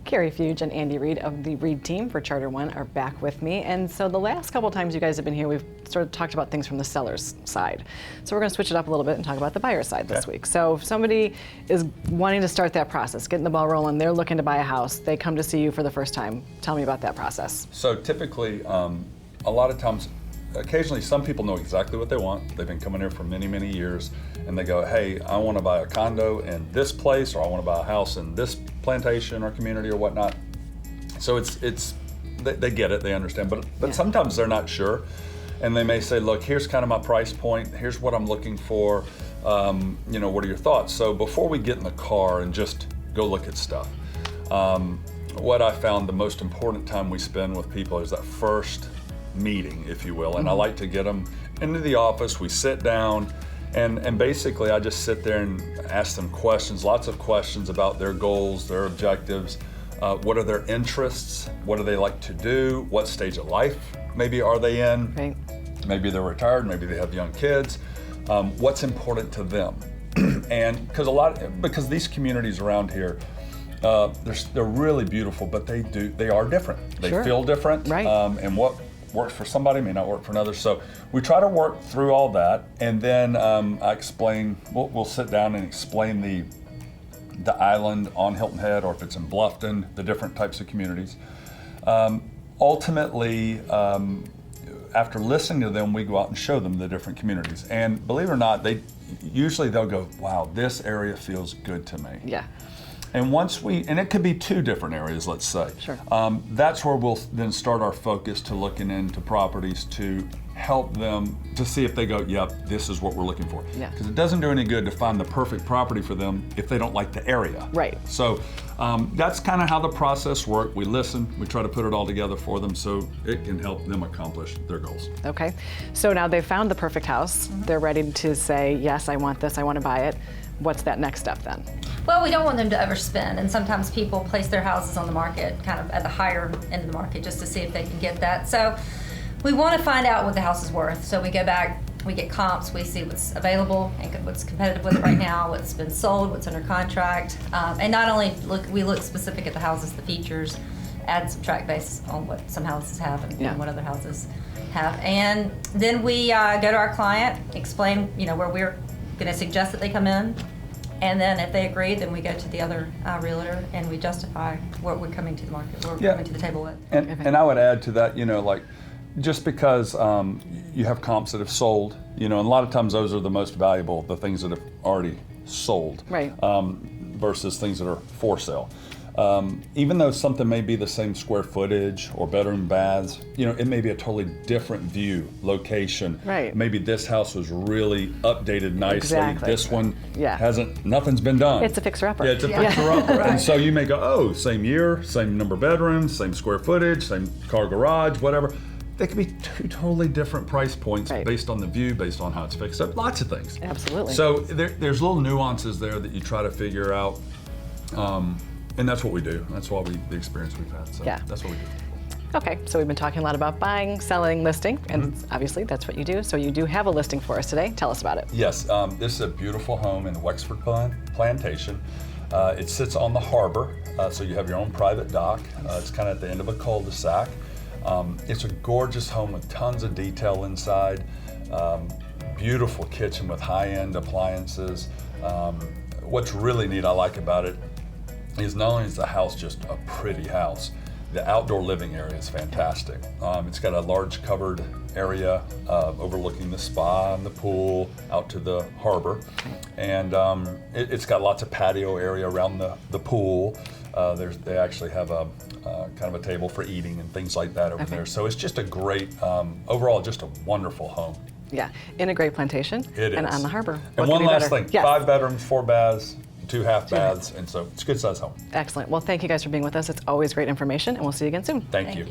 Carrie Fuge and Andy Reed of the Reed team for Charter One are back with me. And so the last couple times you guys have been here, we've sort of talked about things from the seller's side. So we're going to switch it up a little bit and talk about the buyer's side this week. So if somebody is wanting to start that process, getting the ball rolling, they're looking to buy a house, they come to see you for the first time. Tell me about that process. So typically, a lot of times, occasionally some people know exactly what they want. They've been coming here for many, many years, and they go, hey, I want to buy a condo in this place, or I want to buy a house in this plantation or community or whatnot. So they get it, they understand, but sometimes they're not sure, and they may say, look, here's kind of my price point, here's what I'm looking for, you know, what are your thoughts? So before we get in the car and just go look at stuff, what I found the most important time we spend with people is that first meeting, if you will, and I like to get them into the office, we sit down, and basically I just sit there and ask them questions, lots of questions about their goals, their objectives, what are their interests, what do they like to do, what stage of life maybe are they in, Right. Maybe they're retired, maybe they have young kids, what's important to them. And because these communities around here, they're really beautiful, but they are different. They feel different, right. And what works for somebody may not work for another. So we try to work through all that, and then I explain. We'll sit down and explain the island on Hilton Head, or if it's in Bluffton, the different types of communities. Ultimately, after listening to them, we go out and show them the different communities. And believe it or not, they'll go, wow, this area feels good to me. Yeah. And and it could be two different areas, let's say. Sure. That's where we'll then start our focus to looking into properties to help them to see if they go, yep, this is what we're looking for. Yeah. Because it doesn't do any good to find the perfect property for them if they don't like the area. Right. So that's kind of how the process works. We listen, we try to put it all together for them so it can help them accomplish their goals. Okay. So now they've found the perfect house. They're ready to say, yes, I want this, I want to buy it. What's that next step then? Well, we don't want them to overspend, and sometimes people place their houses on the market kind of at the higher end of the market just to see if they can get that. So we want to find out what the house is worth. So we go back, we get comps, we see what's available and what's competitive with it right now, what's been sold, what's under contract, and not only we look specific at the houses, the features, add and subtract based on what some houses have and what other houses have, and then we go to our client, explain where we're going to suggest that they come in. And then if they agree, then we go to the other realtor and we justify what we're coming to the market, what we're coming to the table with. And I would add to that, like just because you have comps that have sold, and a lot of times those are the most valuable, the things that have already sold, right. Versus things that are for sale. Even though something may be the same square footage or bedroom baths, it may be a totally different view, location. Right. Maybe this house was really updated nicely. Exactly. This one nothing's been done. It's a fixer-upper. Yeah, it's a fixer-upper. And so you may go, oh, same year, same number of bedrooms, same square footage, same car garage, whatever. They could be two totally different price points based on the view, based on how it's fixed up, lots of things. Absolutely. So there's little nuances there that you try to figure out. And that's what we do. That's why the experience we've had. So that's what we do. Okay, so we've been talking a lot about buying, selling, listing, and obviously that's what you do. So you do have a listing for us today. Tell us about it. Yes, this is a beautiful home in Wexford Plantation. It sits on the harbor, so you have your own private dock. It's kind of at the end of a cul-de-sac. It's a gorgeous home with tons of detail inside. Beautiful kitchen with high-end appliances. What's really neat I like about it is not only is the house just a pretty house, the outdoor living area is fantastic. It's got a large covered area overlooking the spa and the pool out to the harbor. And it's got lots of patio area around the pool. They actually have a kind of a table for eating and things like that over there. So it's just a great, overall, just a wonderful home. Yeah, in a great plantation. It is. And on the harbor. And one last thing, yes. 5 bedrooms, 4 baths, 2 half baths, and so it's a good size home. Excellent. Well, thank you guys for being with us. It's always great information, and we'll see you again soon. Thank you.